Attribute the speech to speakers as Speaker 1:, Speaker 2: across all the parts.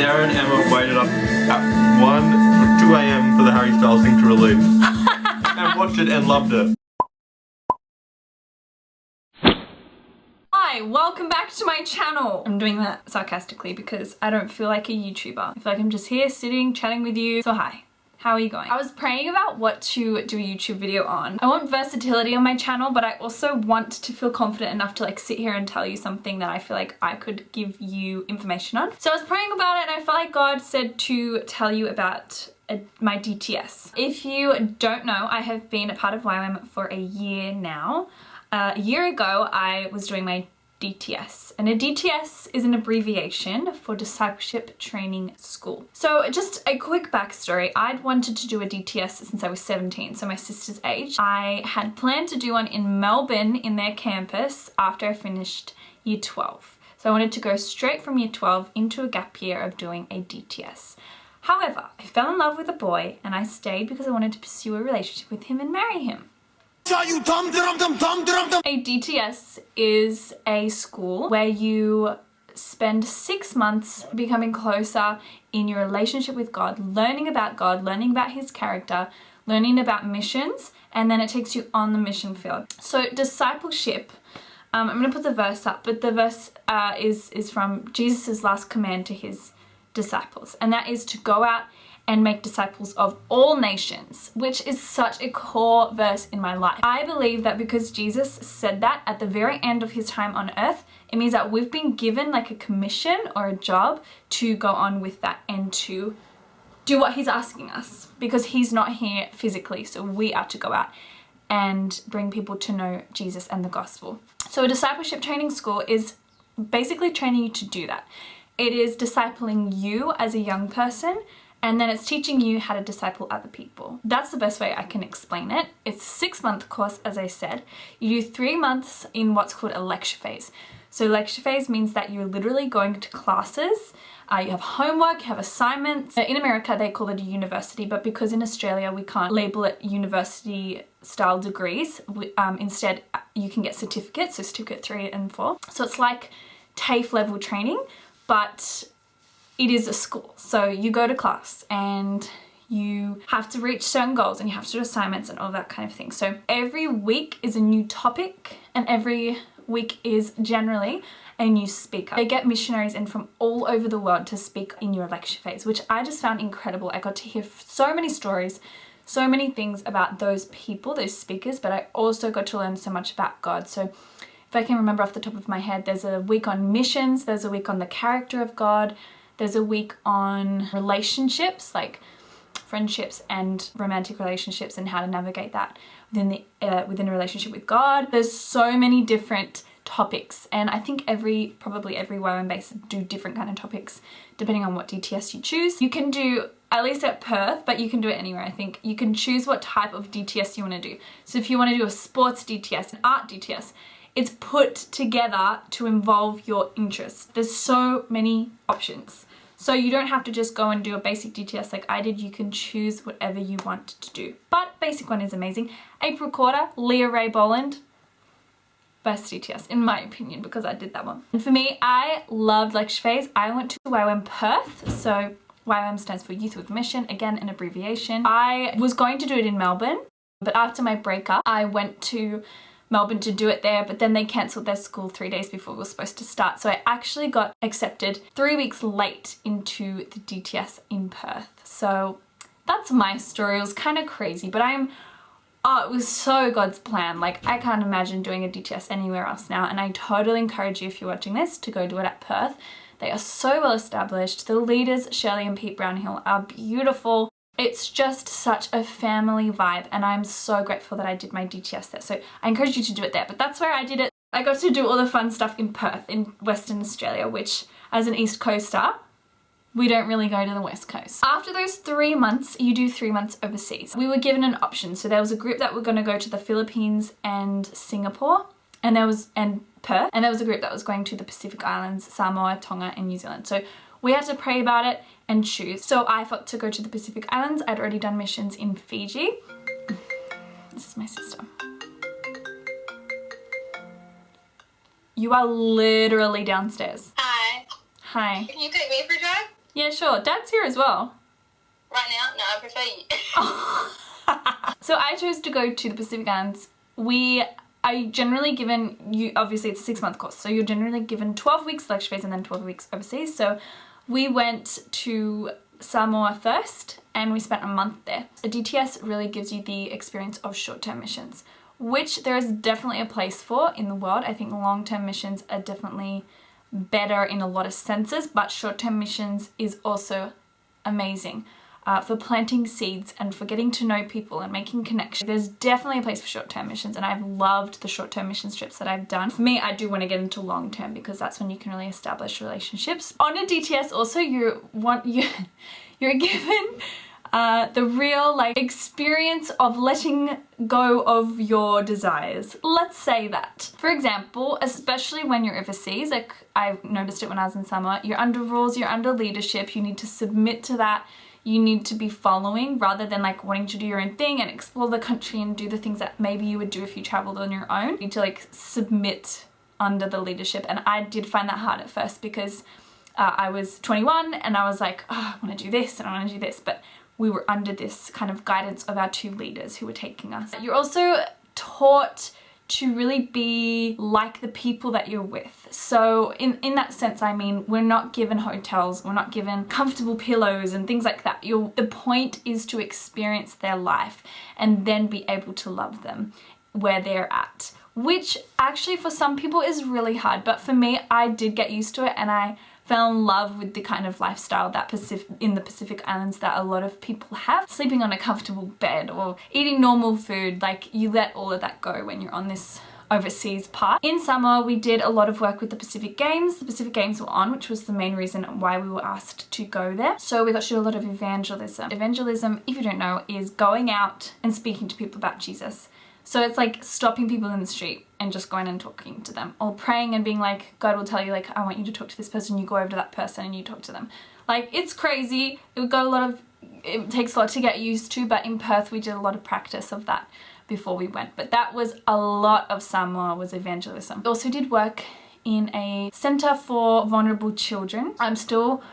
Speaker 1: Sarah and Emma waited up at 1 or 2 a.m. for the Harry Styles thing to release. And watched it and loved it.
Speaker 2: Hi, welcome back to my channel. I'm doing that sarcastically because I don't feel like a YouTuber. I feel like I'm just here sitting, chatting with you. So hi. How are you going? I was praying about what to do a YouTube video on. I want versatility on my channel, but I also want to feel confident enough to like sit here and tell you something that I feel like I could give you information on. So I was praying about it and I felt like God said to tell you about my DTS. If you don't know, I have been a part of YWAM for a year now. A year ago, I was doing my DTS, and a DTS is an abbreviation for Discipleship Training School. So just a quick backstory, I'd wanted to do a DTS since I was 17, so my sister's age. I had planned to do one in Melbourne in their campus after I finished year 12. So I wanted to go straight from year 12 into a gap year of doing a DTS. However, I fell in love with a boy and I stayed because I wanted to pursue a relationship with him and marry him. A DTS is a school where you spend 6 months becoming closer in your relationship with God, learning about His character, learning about missions, and then it takes you on the mission field. So discipleship, I'm going to put the verse up, but the verse is from Jesus' last command to His disciples, and that is to go out and make disciples of all nations, which is such a core verse in my life. I believe that because Jesus said that at the very end of His time on earth, it means that we've been given like a commission or a job to go on with that and to do what He's asking us, because He's not here physically, so we are to go out and bring people to know Jesus and the gospel. So a discipleship training school is basically training you to do that. It is discipling you as a young person, and then it's teaching you how to disciple other people. That's the best way I can explain it. It's a 6-month course, as I said. You do 3 months in what's called a lecture phase. So lecture phase means that you're literally going to classes, you have homework, you have assignments. In America, they call it a university, but because in Australia, we can't label it university style degrees, instead you can get certificates, so certificate 3 and 4. So it's like TAFE level training, but it is a school. So you go to class and you have to reach certain goals and you have to do assignments and all that kind of thing. So every week is a new topic and every week is generally a new speaker. They get missionaries in from all over the world to speak in your lecture phase, which I just found incredible. I got to hear so many stories, so many things about those people, those speakers, but I also got to learn so much about God. So if I can remember off the top of my head, there's a week on missions, there's a week on the character of God, there's a week on relationships, like friendships and romantic relationships and how to navigate that within a relationship with God. There's so many different topics, and I think probably every YWAM base do different kind of topics depending on what DTS you choose. You can do, at least at Perth, but you can do it anywhere. I think you can choose what type of DTS you want to do. So if you want to do a sports DTS, an art DTS, it's put together to involve your interests. There's so many options. So you don't have to just go and do a basic DTS like I did. You can choose whatever you want to do. But basic one is amazing. April Quarter, Leah Ray Boland, best DTS in my opinion, because I did that one. And for me, I loved lecture phase. I went to YWAM Perth, so YWAM stands for Youth with Mission, again an abbreviation. I was going to do it in Melbourne, but after my breakup, I went to Melbourne to do it there, but then they cancelled their school 3 days before we were supposed to start. So I actually got accepted 3 weeks late into the DTS in Perth. So that's my story. It was kind of crazy, but it was so God's plan. Like, I can't imagine doing a DTS anywhere else now, and I totally encourage you, if you're watching this, to go do it at Perth. They are so well established. The leaders, Shirley and Pete Brownhill, are beautiful. It's just such a family vibe, and I'm so grateful that I did my DTS there. So I encourage you to do it there, but that's where I did it. I got to do all the fun stuff in Perth in Western Australia, which as an East Coaster, we don't really go to the West Coast. After those 3 months, you do 3 months overseas. We were given an option. So there was a group that were going to go to the Philippines and Singapore, and Perth, and there was a group that was going to the Pacific Islands, Samoa, Tonga, and New Zealand. So we had to pray about it and choose. So I thought to go to the Pacific Islands. I'd already done missions in Fiji. This is my sister. You are literally downstairs.
Speaker 3: Hi.
Speaker 2: Hi.
Speaker 3: Can you take me for a drive?
Speaker 2: Yeah, sure. Dad's here as well.
Speaker 3: Right now? No, I prefer you.
Speaker 2: So I chose to go to the Pacific Islands. We are generally given, obviously it's a 6-month course, so you're generally given 12 weeks lecture phase and then 12 weeks overseas. So we went to Samoa first and we spent a month there. A DTS really gives you the experience of short-term missions, which there is definitely a place for in the world. I think long-term missions are definitely better in a lot of senses, but short-term missions is also amazing. For planting seeds and for getting to know people and making connections. There's definitely a place for short-term missions, and I've loved the short-term mission trips that I've done. For me, I do want to get into long-term because that's when you can really establish relationships. On a DTS also, you're given the real experience of letting go of your desires. Let's say that. For example, especially when you're overseas, like I've noticed it when I was in Samoa, you're under rules, you're under leadership, you need to submit to that. You need to be following rather than wanting to do your own thing and explore the country and do the things that maybe you would do if you traveled on your own. You need to submit under the leadership, and I did find that hard at first because I was 21 and I was like, oh, I want to do this and I want to do this, but we were under this kind of guidance of our 2 leaders who were taking us. You're also taught to really be like the people that you're with. So in that sense, I mean, we're not given hotels, we're not given comfortable pillows and things like that. The point is to experience their life and then be able to love them where they're at, which actually for some people is really hard. But for me, I did get used to it and I fell in love with the kind of lifestyle that in the Pacific Islands that a lot of people have. Sleeping on a comfortable bed or eating normal food, you let all of that go when you're on this overseas part. In summer, we did a lot of work with the Pacific Games. The Pacific Games were on, which was the main reason why we were asked to go there. So we got to do a lot of evangelism. Evangelism, if you don't know, is going out and speaking to people about Jesus. So it's stopping people in the street and just going and talking to them, or praying and being like, God will tell you I want you to talk to this person, you go over to that person and you talk to them. It's crazy. It takes a lot to get used to, but in Perth we did a lot of practice of that before we went. But that was a lot of Samoa, was evangelism. We also did work in a centre for vulnerable children. I'm still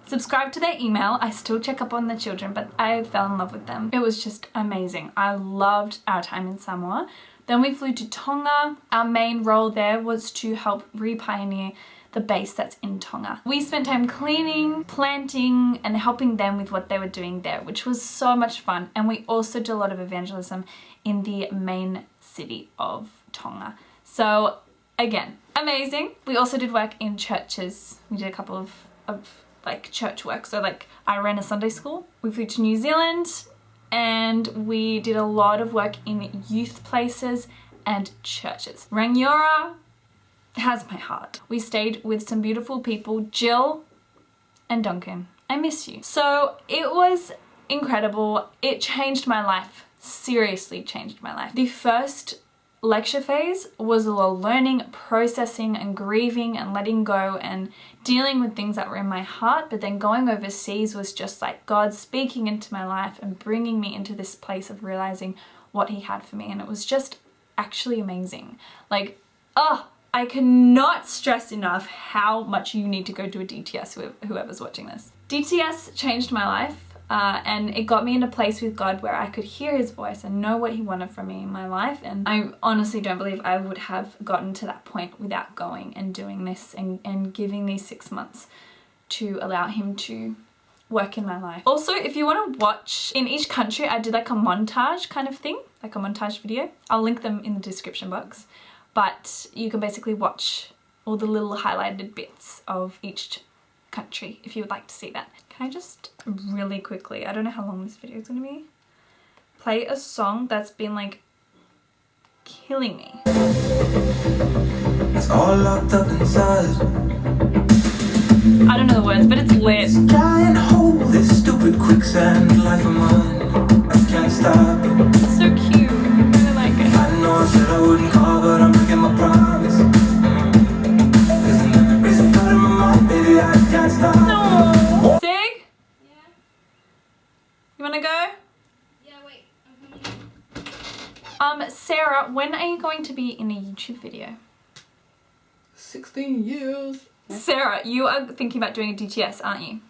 Speaker 2: subscribed to their email. I still check up on the children, but I fell in love with them. It was just amazing. I loved our time in Samoa. Then we flew to Tonga. Our main role there was to help re-pioneer the base that's in Tonga. We spent time cleaning, planting, and helping them with what they were doing there, which was so much fun. And we also did a lot of evangelism in the main city of Tonga. So again, amazing. We also did work in churches. We did a couple of church work. So I ran a Sunday school. We flew to New Zealand and we did a lot of work in youth places and churches. Rangiora has my heart. We stayed with some beautiful people, Jill and Duncan. I miss you. So it was incredible. It changed my life. Seriously changed my life. The first lecture phase was a lot of learning, processing and grieving and letting go and dealing with things that were in my heart. But then going overseas was just God speaking into my life and bringing me into this place of realizing what he had for me. And it was just actually amazing. I cannot stress enough how much you need to go to a DTS, whoever's watching this. DTS changed my life. And it got me in a place with God where I could hear his voice and know what he wanted from me in my life. And I honestly don't believe I would have gotten to that point without going and doing this and giving these 6 months to allow him to work in my life. Also, if you want to watch, in each country I did a montage kind of thing, a montage video. I'll link them in the description box. But you can basically watch all the little highlighted bits of each country if you would like to see that. Can I just really quickly, I don't know how long this video is going to be, play a song that's been killing me. It's all locked up inside. I don't know the words, but it's lit. Try and hold this stupid quicksand life of mine. I can't stop. It's so cute. I really like it. I know I said I wouldn't call, but I'm breaking my promise. Cause the memories are flooding my mind, baby, I can't stop. No. You wanna go?
Speaker 3: Yeah, wait. I'm coming.
Speaker 2: Sarah, when are you going to be in a YouTube video?
Speaker 4: 16 years.
Speaker 2: Sarah, you are thinking about doing a DTS, aren't you?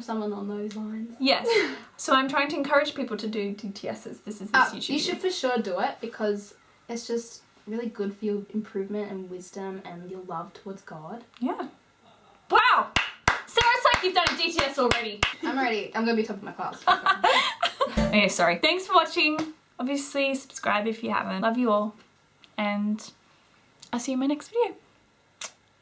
Speaker 4: Someone on those lines.
Speaker 2: Yes. So I'm trying to encourage people to do DTSs. This is this YouTube
Speaker 4: You
Speaker 2: video.
Speaker 4: should for sure do it because it's just really good for your improvement and wisdom and your love towards God.
Speaker 2: Yeah. Wow! Sarah, it's like you've done a DTS already.
Speaker 4: I'm ready. I'm going to be top of my class.
Speaker 2: Okay, sorry. Thanks for watching. Obviously, subscribe if you haven't. Love you all. And I'll see you in my next video.